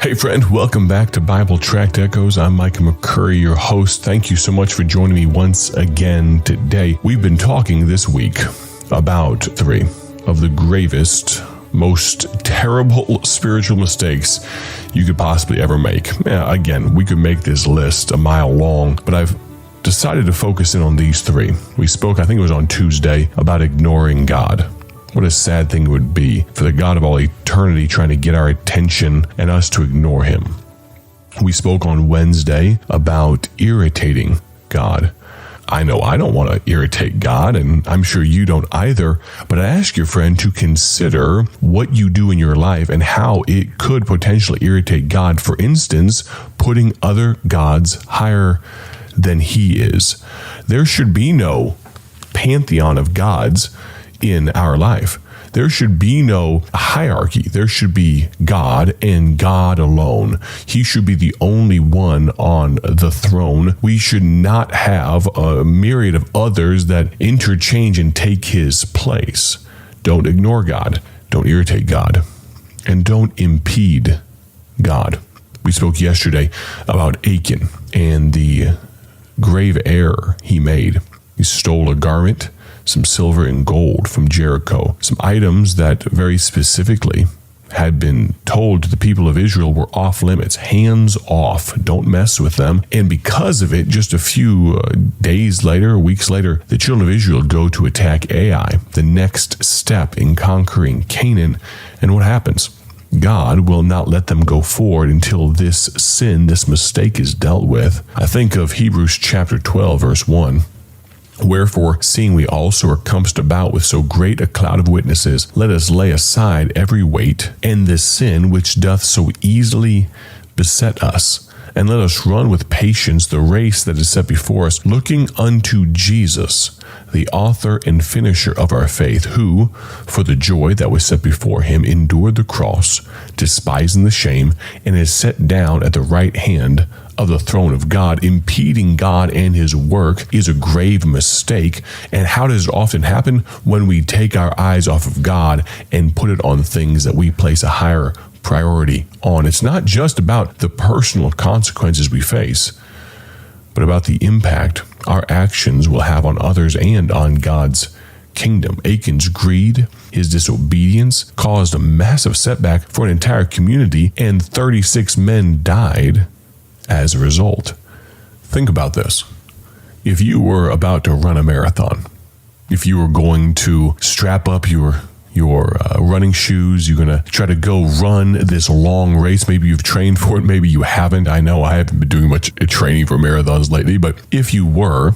Hey friend, welcome back to Bible Tract Echoes. I'm Micah McCurry, your host. Thank you so much for joining me once again today. We've been talking this week about 3 of the gravest, most terrible spiritual mistakes you could possibly ever make. Again, we could make this list a mile long, but I've decided to focus in on these 3. We spoke, I think it was on Tuesday, about ignoring God. What a sad thing it would be for the God of all eternity trying to get our attention and us to ignore him. We spoke on Wednesday about irritating God. I know I don't want to irritate God, and I'm sure you don't either, but I ask your friend to consider what you do in your life and how it could potentially irritate God. For instance, putting other gods higher than he is. There should be no pantheon of gods in our life. There should be no hierarchy. There should be God and God alone. He should be the only one on the throne. We should not have a myriad of others that interchange and take his place. Don't ignore God. Don't irritate God. And don't impede God. We spoke yesterday about Achan and the grave error he made. He stole a garment, some silver and gold from Jericho, some items that very specifically had been told to the people of Israel were off limits, hands off, don't mess with them. And because of it, just a few days later, weeks later, the children of Israel go to attack Ai, the next step in conquering Canaan. And what happens? God will not let them go forward until this sin, this mistake is dealt with. I think of Hebrews chapter 12, verse 1. Wherefore, seeing we also are compassed about with so great a cloud of witnesses, let us lay aside every weight and this sin which doth so easily beset us, and let us run with patience the race that is set before us, looking unto Jesus, the author and finisher of our faith, who, for the joy that was set before him, endured the cross, despising the shame, and is set down at the right hand of the throne of God. Impeding God and his work is a grave mistake. And how does it often happen? When we take our eyes off of God and put it on things that we place a higher priority on. It's not just about the personal consequences we face, but about the impact our actions will have on others and on God's kingdom. Achan's greed, his disobedience, caused a massive setback for an entire community, and 36 men died as a result. Think about this. If you were about to run a marathon, if you were going to strap up your running shoes, you're going to try to go run this long race. Maybe you've trained for it, maybe you haven't. I know I haven't been doing much training for marathons lately, but if you were,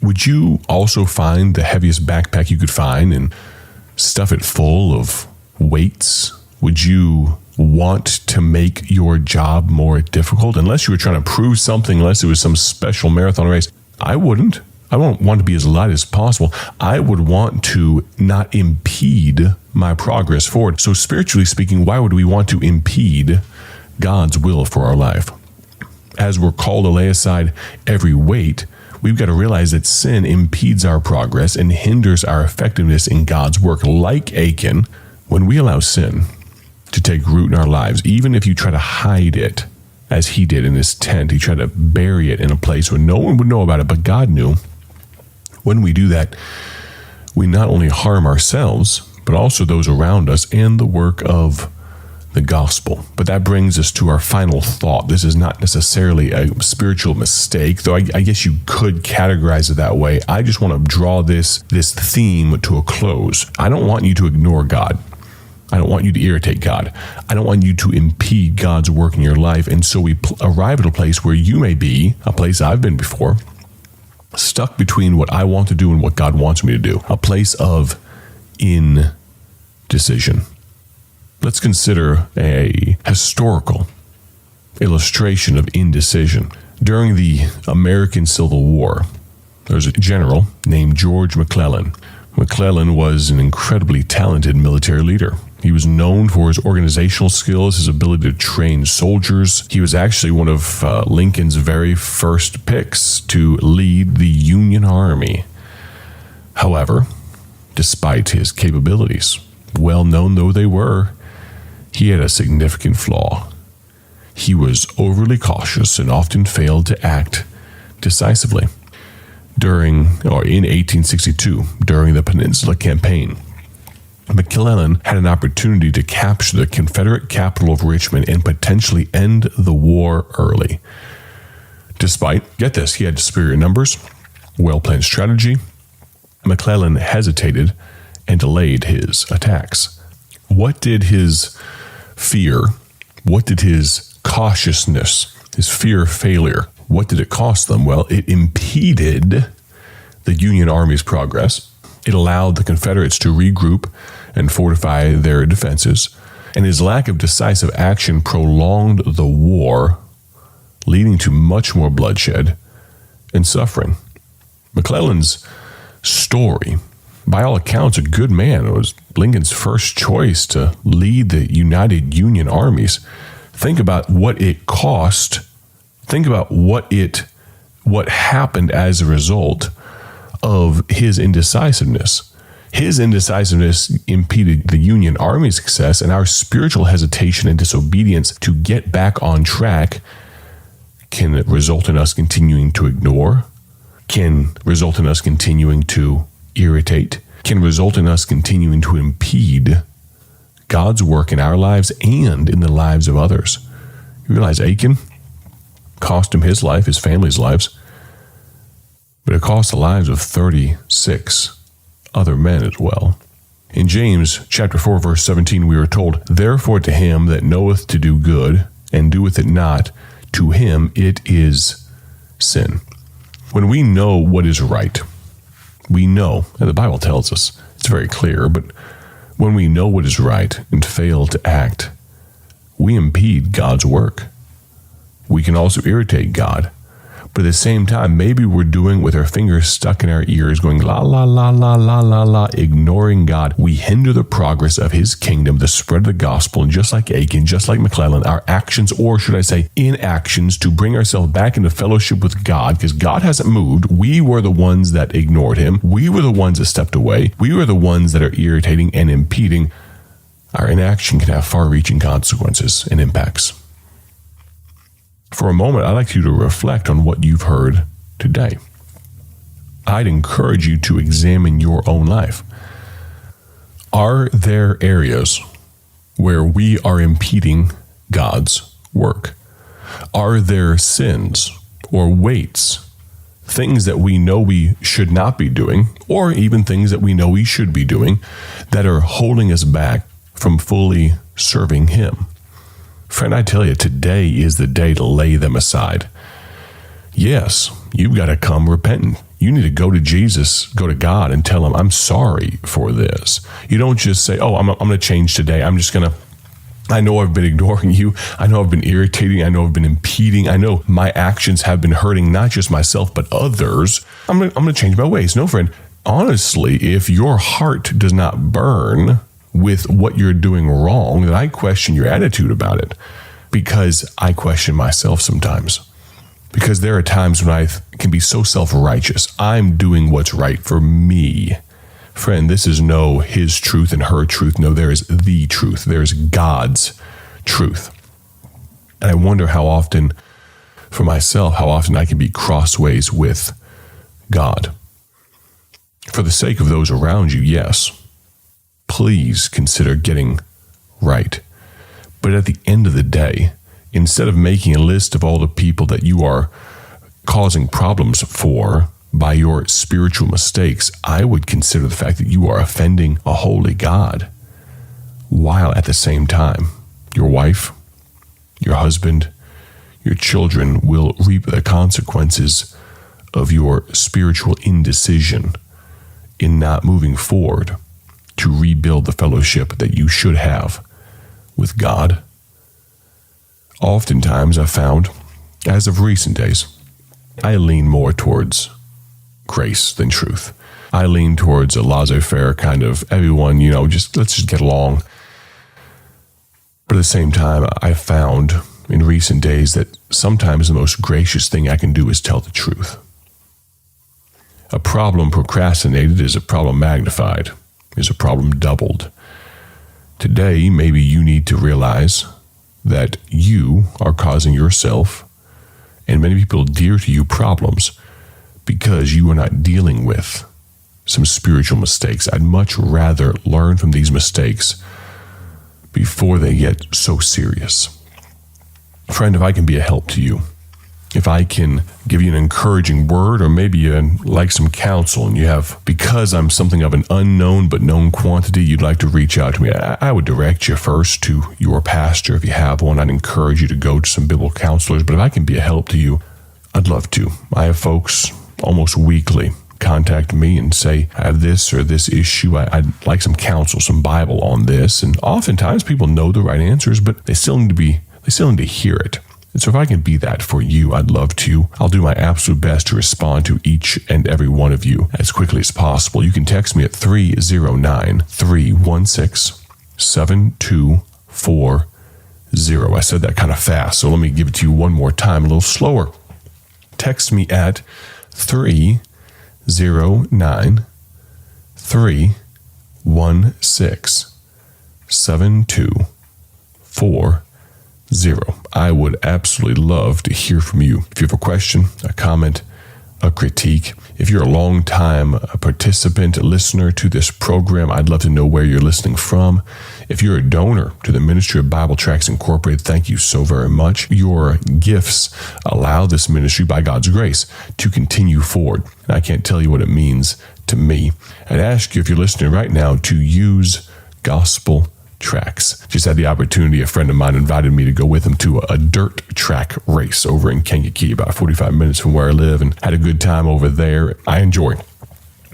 would you also find the heaviest backpack you could find and stuff it full of weights? Would you want to make your job more difficult? Unless you were trying to prove something, unless it was some special marathon race, I wouldn't. I don't want to be as light as possible. I would want to not impede my progress forward. So spiritually speaking, why would we want to impede God's will for our life? As we're called to lay aside every weight, we've got to realize that sin impedes our progress and hinders our effectiveness in God's work. Like Achan, when we allow sin to take root in our lives, even if you try to hide it, as he did in his tent, he tried to bury it in a place where no one would know about it, but God knew. When we do that, we not only harm ourselves, but also those around us and the work of the gospel. But that brings us to our final thought. This is not necessarily a spiritual mistake, though I guess you could categorize it that way. I just want to draw this theme to a close. I don't want you to ignore God. I don't want you to irritate God. I don't want you to impede God's work in your life. And so we arrive at a place where you may be, a place I've been before, stuck between what I want to do and what God wants me to do, a place of indecision. Let's consider a historical illustration of indecision. During the American Civil War, there was a general named George McClellan. McClellan was an incredibly talented military leader. He was known for his organizational skills, his ability to train soldiers. He was actually one of Lincoln's very first picks to lead the Union Army. However, despite his capabilities, well known though they were, he had a significant flaw. he was overly cautious and often failed to act decisively. In 1862, during the Peninsula Campaign, McClellan had an opportunity to capture the Confederate capital of Richmond and potentially end the war early. Despite, get this, he had superior numbers, well-planned strategy, McClellan hesitated and delayed his attacks. What did his fear, what did his cautiousness, his fear of failure, what did it cost them? Well, it impeded the Union Army's progress. It allowed the Confederates to regroup and fortify their defenses, and his lack of decisive action prolonged the war, leading to much more bloodshed and suffering. McClellan's story, by all accounts, a good man. It was Lincoln's first choice to lead the United Union armies. Think about what it cost. Think about what happened as a result of his indecisiveness. His indecisiveness impeded the Union Army's success, and our spiritual hesitation and disobedience to get back on track can result in us continuing to ignore, can result in us continuing to irritate, can result in us continuing to impede God's work in our lives and in the lives of others. You realize Achan cost him his life, his family's lives, but it cost the lives of 36 other men as well. In James chapter 4, verse 17, we are told, "Therefore to him that knoweth to do good, and doeth it not, to him it is sin." When we know what is right, we know, and the Bible tells us, it's very clear, but when we know what is right and fail to act, we impede God's work. We can also irritate God. But at the same time, maybe we're doing with our fingers stuck in our ears, going la, la, la, la, la, la, la, ignoring God. We hinder the progress of his kingdom, the spread of the gospel, and just like Achan, just like McClellan, our actions, or should I say inactions, to bring ourselves back into fellowship with God, because God hasn't moved. We were the ones that ignored him. We were the ones that stepped away. We were the ones that are irritating and impeding. Our inaction can have far-reaching consequences and impacts. For a moment, I'd like you to reflect on what you've heard today. I'd encourage you to examine your own life. Are there areas where we are impeding God's work? Are there sins or weights, things that we know we should not be doing, or even things that we know we should be doing, that are holding us back from fully serving him? Friend, I tell you, today is the day to lay them aside. Yes, you've got to come repentant. You need to go to Jesus, go to God, and tell him, I'm sorry for this. You don't just say, I'm going to change today. I know I've been ignoring you. I know I've been irritating. I know I've been impeding. I know my actions have been hurting not just myself, but others. I'm going to change my ways. No, friend, honestly, if your heart does not burn with what you're doing wrong, then I question your attitude about it, because I question myself sometimes. Because there are times when I can be so self-righteous. I'm doing what's right for me. Friend, this is no his truth and her truth. No, there is the truth. There's God's truth. And I wonder how often, for myself, how often I can be crossways with God. For the sake of those around you, yes, please consider getting right. But at the end of the day, instead of making a list of all the people that you are causing problems for by your spiritual mistakes, I would consider the fact that you are offending a holy God, while at the same time, your wife, your husband, your children will reap the consequences of your spiritual indecision in not moving forward to rebuild the fellowship that you should have with God. Oftentimes I've found, as of recent days, I lean more towards grace than truth. I lean towards a laissez-faire kind of everyone, let's just get along. But at the same time, I found in recent days that sometimes the most gracious thing I can do is tell the truth. A problem procrastinated is a problem magnified, is a problem doubled. Today, maybe you need to realize that you are causing yourself and many people dear to you problems because you are not dealing with some spiritual mistakes. I'd much rather learn from these mistakes before they get so serious. Friend, if I can be a help to you, if I can give you an encouraging word, or maybe you like some counsel and you have, because I'm something of an unknown but known quantity, you'd like to reach out to me, I would direct you first to your pastor if you have one. I'd encourage you to go to some biblical counselors, but if I can be a help to you, I'd love to. I have folks almost weekly contact me and say, I have this or this issue. I'd like some counsel, some Bible on this. And oftentimes people know the right answers, but they still need to hear it. And so if I can be that for you, I'd love to. I'll do my absolute best to respond to each and every one of you as quickly as possible. You can text me at 309-316-7240. I said that kind of fast, so let me give it to you one more time, a little slower. Text me at 309-316-7240. I would absolutely love to hear from you. If you have a question, a comment, a critique, if you're a long-time participant, a listener to this program, I'd love to know where you're listening from. If you're a donor to the Ministry of Bible Tracts Incorporated, thank you so very much. Your gifts allow this ministry, by God's grace, to continue forward. And I can't tell you what it means to me. I'd ask you, if you're listening right now, to use gospel tracks. Just had the opportunity, a friend of mine invited me to go with him to a dirt track race over in Kankakee, about 45 minutes from where I live, and had a good time over there. I enjoy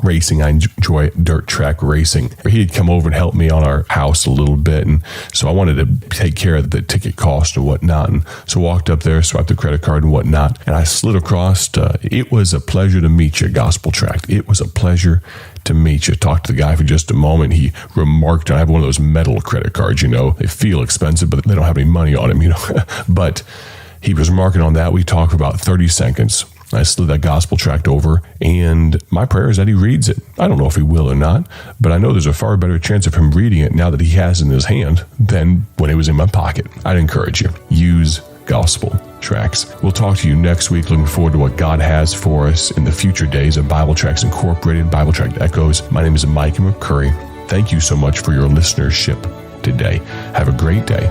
racing. I enjoy dirt track racing. He'd come over and help me on our house a little bit, and so I wanted to take care of the ticket cost and whatnot, and so walked up there, swiped the credit card and whatnot, and I slid across. It was a pleasure to meet you, Gospel Tract. It was a pleasure to meet you. Talked to the guy for just a moment. He remarked, I have one of those metal credit cards, they feel expensive, but they don't have any money on them, but he was remarking on that. We talked for about 30 seconds. I slid that gospel tract over, and my prayer is that he reads it. I don't know if he will or not, but I know there's a far better chance of him reading it now that he has it in his hand than when it was in my pocket. I'd encourage you, use gospel tracts. We'll talk to you next week. Looking forward to what God has for us in the future days of Bible Tracts Incorporated, Bible Tract Echoes. My name is Mike McCurry. Thank you so much for your listenership today. Have a great day.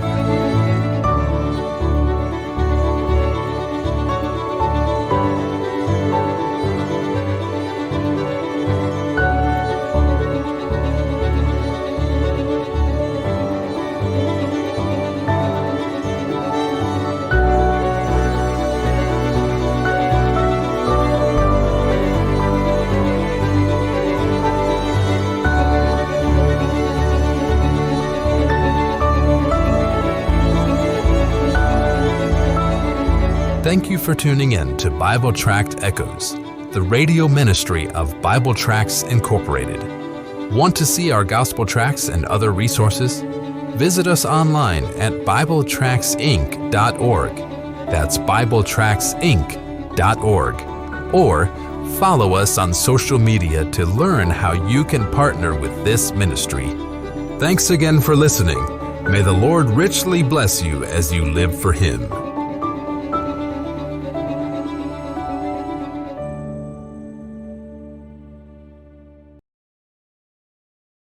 Thank you for tuning in to Bible Tract Echoes, the radio ministry of Bible Tracts Incorporated. Want to see our gospel tracts and other resources? Visit us online at BibleTractsInc.org. That's BibleTractsInc.org. Or follow us on social media to learn how you can partner with this ministry. Thanks again for listening. May the Lord richly bless you as you live for Him.